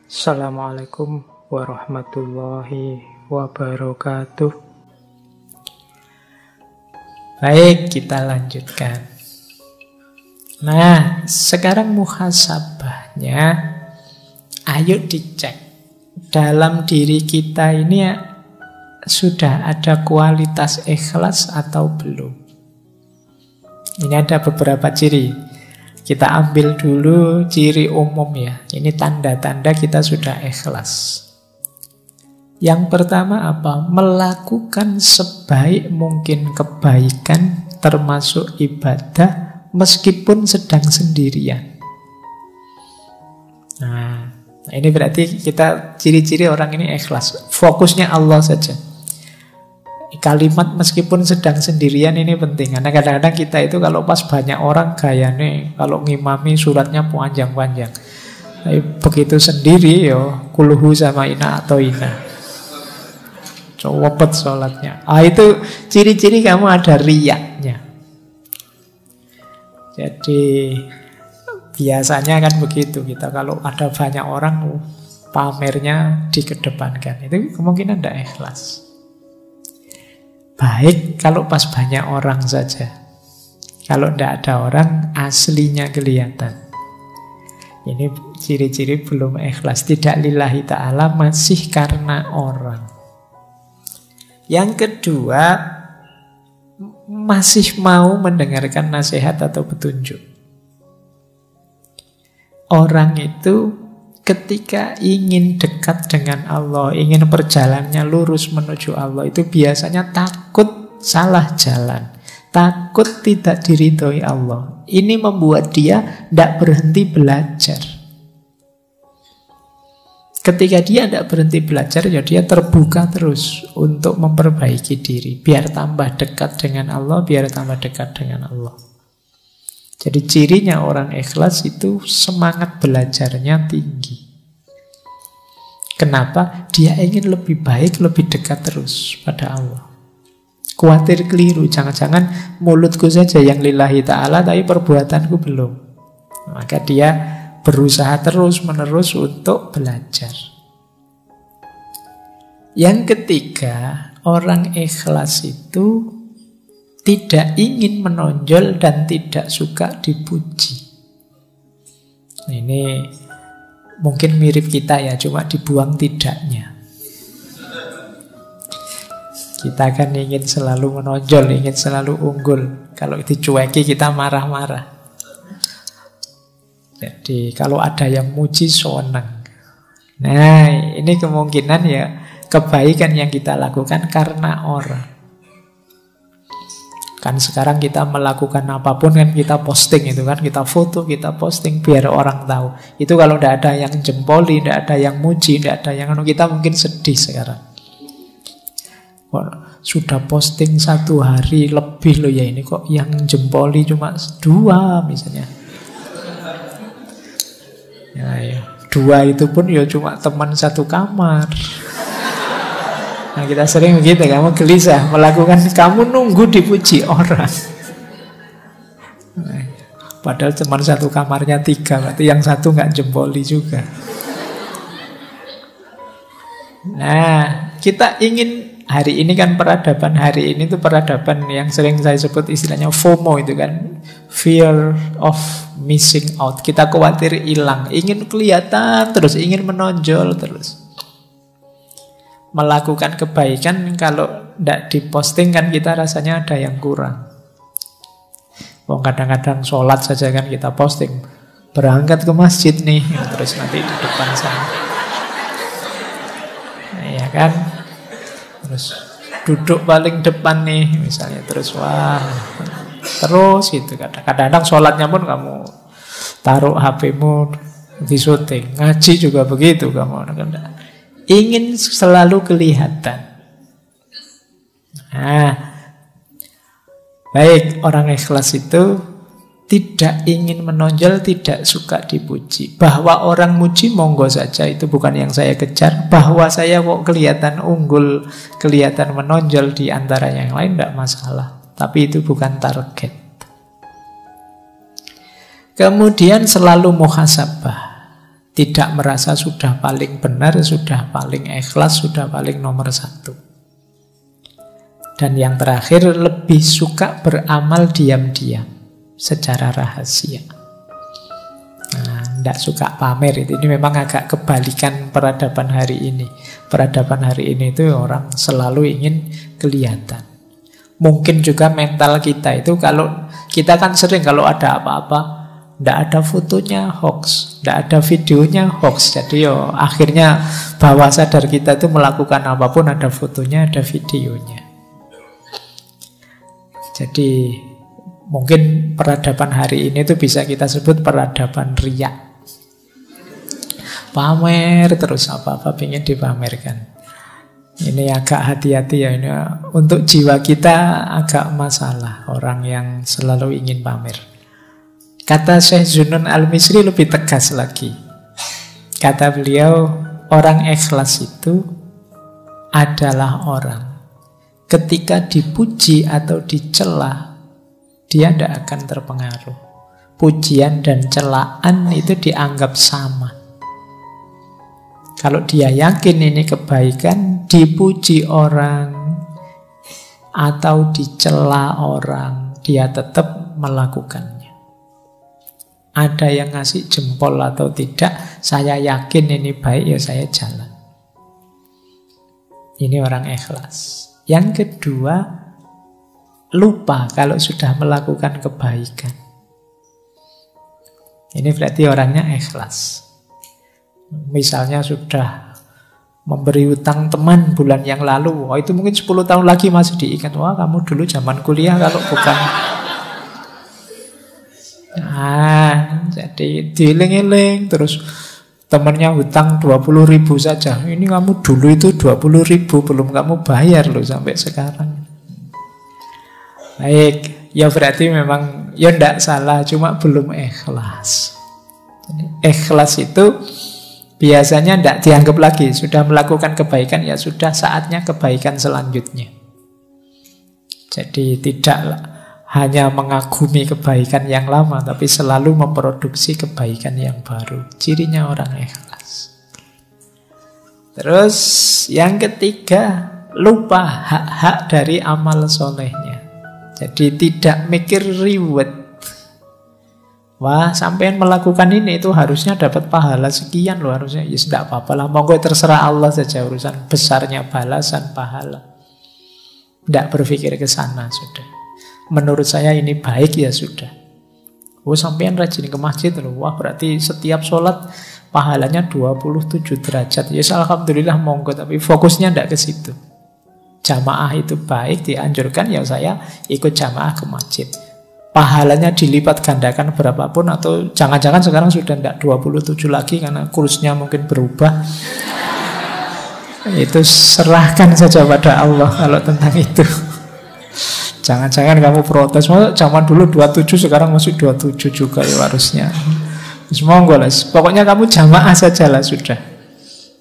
Assalamualaikum warahmatullahi wabarakatuh. Baik, kita lanjutkan. Nah, sekarang muhasabahnya, ayo dicek. Dalam diri kita ini sudah ada kualitas ikhlas atau belum? Ini ada beberapa ciri. Kita ambil dulu ciri umum ya. Ini tanda-tanda kita sudah ikhlas. Yang pertama apa? Melakukan sebaik mungkin kebaikan termasuk ibadah meskipun sedang sendirian. Nah, ini berarti kita ciri-ciri orang ini ikhlas. Fokusnya Allah saja. Kalimat meskipun sedang sendirian ini penting. Karena kadang-kadang kita itu kalau pas banyak orang gayane, kalau ngimami suratnya panjang-panjang. Tapi begitu sendiri yo, kuluhu sama ina atau ina. Cowopet sholatnya. Itu ciri-ciri kamu ada riyaknya. Jadi biasanya kan begitu. Kita kalau ada banyak orang pamernya dikedepankan. Itu kemungkinan tidak ikhlas. Baik kalau pas banyak orang saja. Kalau tidak ada orang, aslinya kelihatan. Ini ciri-ciri belum ikhlas. Tidak lillahi ta'ala, masih karena orang. Yang kedua, masih mau mendengarkan nasihat atau petunjuk. Orang itu ketika ingin dekat dengan Allah, ingin perjalanannya lurus menuju Allah, itu biasanya takut salah jalan, takut tidak diridhoi Allah. Ini membuat dia tidak berhenti belajar. Ketika dia tidak berhenti belajar, ya dia terbuka terus untuk memperbaiki diri, biar tambah dekat dengan Allah, biar tambah dekat dengan Allah. Jadi cirinya orang ikhlas itu semangat belajarnya tinggi. Kenapa? Dia ingin lebih baik, lebih dekat terus pada Allah. Khawatir keliru, jangan-jangan mulutku saja yang lillahi ta'ala, tapi perbuatanku belum. Maka dia berusaha terus-menerus untuk belajar. Yang ketiga, orang ikhlas itu tidak ingin menonjol dan tidak suka dipuji. Ini mungkin mirip kita ya, cuma dibuang tidaknya. Kita kan ingin selalu menonjol, ingin selalu unggul. Kalau dicueki kita marah-marah. Jadi kalau ada yang muji senang. Nah, ini kemungkinan ya kebaikan yang kita lakukan karena orang. Kan sekarang kita melakukan apapun kan kita posting itu kan. Kita foto, kita posting biar orang tahu. Itu kalau tidak ada yang jempoli, tidak ada yang muji, tidak ada yang kita mungkin sedih sekarang. Sudah posting 1 hari lebih loh ya, ini kok yang jempoli cuma 2 misalnya. Ya, 2 itu pun ya cuma teman satu kamar. Nah kita sering begitu, kamu gelisah melakukan, kamu nunggu dipuji orang. Nah, padahal cuma satu kamarnya 3, berarti yang satu nggak jempoli juga. Nah kita ingin, hari ini kan peradaban hari ini tuh peradaban yang sering saya sebut istilahnya FOMO itu kan, fear of missing out. Kita khawatir hilang, ingin kelihatan terus, ingin menonjol terus. Melakukan kebaikan kalau tidak diposting kan kita rasanya ada yang kurang. Kadang-kadang sholat saja kan kita posting, berangkat ke masjid nih, terus nanti di depan sana. Nah, ya kan, terus duduk paling depan nih misalnya, terus wah, terus gitu. Kadang-kadang sholatnya pun kamu taruh HP-mu di syuting, ngaji juga begitu kamu. Ingin selalu kelihatan. Nah, baik, orang ikhlas itu tidak ingin menonjol, tidak suka dipuji. Bahwa orang muji monggo saja, itu bukan yang saya kejar. Bahwa saya kok kelihatan unggul, kelihatan menonjol di antara yang lain, tidak masalah. Tapi itu bukan target. Kemudian selalu muhasabah. Tidak merasa sudah paling benar, sudah paling ikhlas, sudah paling nomor satu. Dan yang terakhir, lebih suka beramal diam-diam, secara rahasia. Nah, tidak suka pamer itu. Ini memang agak kebalikan peradaban hari ini. Peradaban hari ini itu orang selalu ingin kelihatan. Mungkin juga mental kita itu, kalau kita kan sering kalau ada apa-apa, tidak ada fotonya hoax, tidak ada videonya hoax. Jadi akhirnya bawah sadar kita itu melakukan apapun ada fotonya, ada videonya. Jadi mungkin peradaban hari ini itu bisa kita sebut peradaban riya. Pamer terus apa-apa ingin dipamerkan. Ini agak hati-hati ya, ini untuk jiwa kita agak masalah orang yang selalu ingin pamer. Kata Syekh Zunnun Al-Misri lebih tegas lagi. Kata beliau, orang ikhlas itu adalah orang ketika dipuji atau dicela, dia tidak akan terpengaruh. Pujian dan celaan itu dianggap sama. Kalau dia yakin ini kebaikan, dipuji orang atau dicela orang, dia tetap melakukannya. Ada yang ngasih jempol atau tidak, saya yakin ini baik, ya saya jalan. Ini orang ikhlas. Yang kedua, lupa kalau sudah melakukan kebaikan. Ini berarti orangnya ikhlas. Misalnya sudah memberi utang teman bulan yang lalu, wah itu mungkin 10 tahun lagi masih diingat, wah kamu dulu zaman kuliah kalau bukan. Nah, jadi dieling-eling terus temennya hutang 20.000 saja. Ini kamu dulu itu 20.000 belum kamu bayar loh sampai sekarang. Baik, ya berarti memang ya tidak salah, cuma belum ikhlas. Jadi, ikhlas itu biasanya tidak dianggap lagi. Sudah melakukan kebaikan, ya sudah saatnya kebaikan selanjutnya. Jadi tidak hanya mengagumi kebaikan yang lama, tapi selalu memproduksi kebaikan yang baru. Cirinya orang ikhlas. Terus yang ketiga, lupa hak-hak dari amal solehnya. Jadi tidak mikir reward. Wah, sampean melakukan ini itu harusnya dapat pahala sekian loh harusnya. Ya tidak apa-apa lah, monggo terserah Allah saja urusan besarnya balasan pahala. Tidak berpikir ke sana sudah. Menurut saya ini baik, ya sudah. Oh, sampean rajin ke masjid loh. Wah, berarti setiap sholat pahalanya 27 derajat. Ya alhamdulillah monggo, tapi fokusnya tidak ke situ. Jamaah itu baik, dianjurkan, ya saya ikut jamaah ke masjid. Pahalanya dilipat gandakan berapapun, atau jangan-jangan sekarang sudah tidak 27 lagi karena kursnya mungkin berubah. Itu serahkan saja pada Allah kalau tentang itu. Jangan-jangan kamu protes, zaman dulu 27 sekarang masih 27 juga ya harusnya. Monggo lah, pokoknya kamu jamaah saja lah sudah.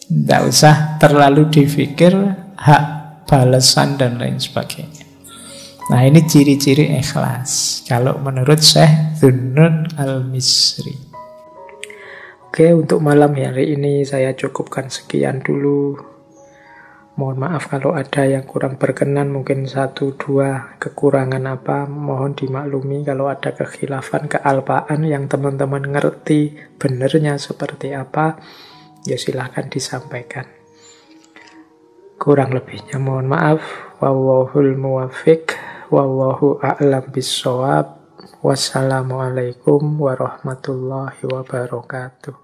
Tidak usah terlalu difikir hak balasan dan lain sebagainya. Nah, ini ciri-ciri ikhlas kalau menurut Syekh Zunnun Al-Misri. Oke, untuk malam hari ini saya cukupkan sekian dulu. Mohon maaf kalau ada yang kurang berkenan, mungkin 1-2 kekurangan apa, mohon dimaklumi. Kalau ada kekhilafan, kealpaan yang teman-teman ngerti benernya seperti apa, ya silahkan disampaikan. Kurang lebihnya mohon maaf. Wallahul muwaffiq, wallahu a'lam bissawab. Wassalamualaikum warahmatullahi wabarakatuh.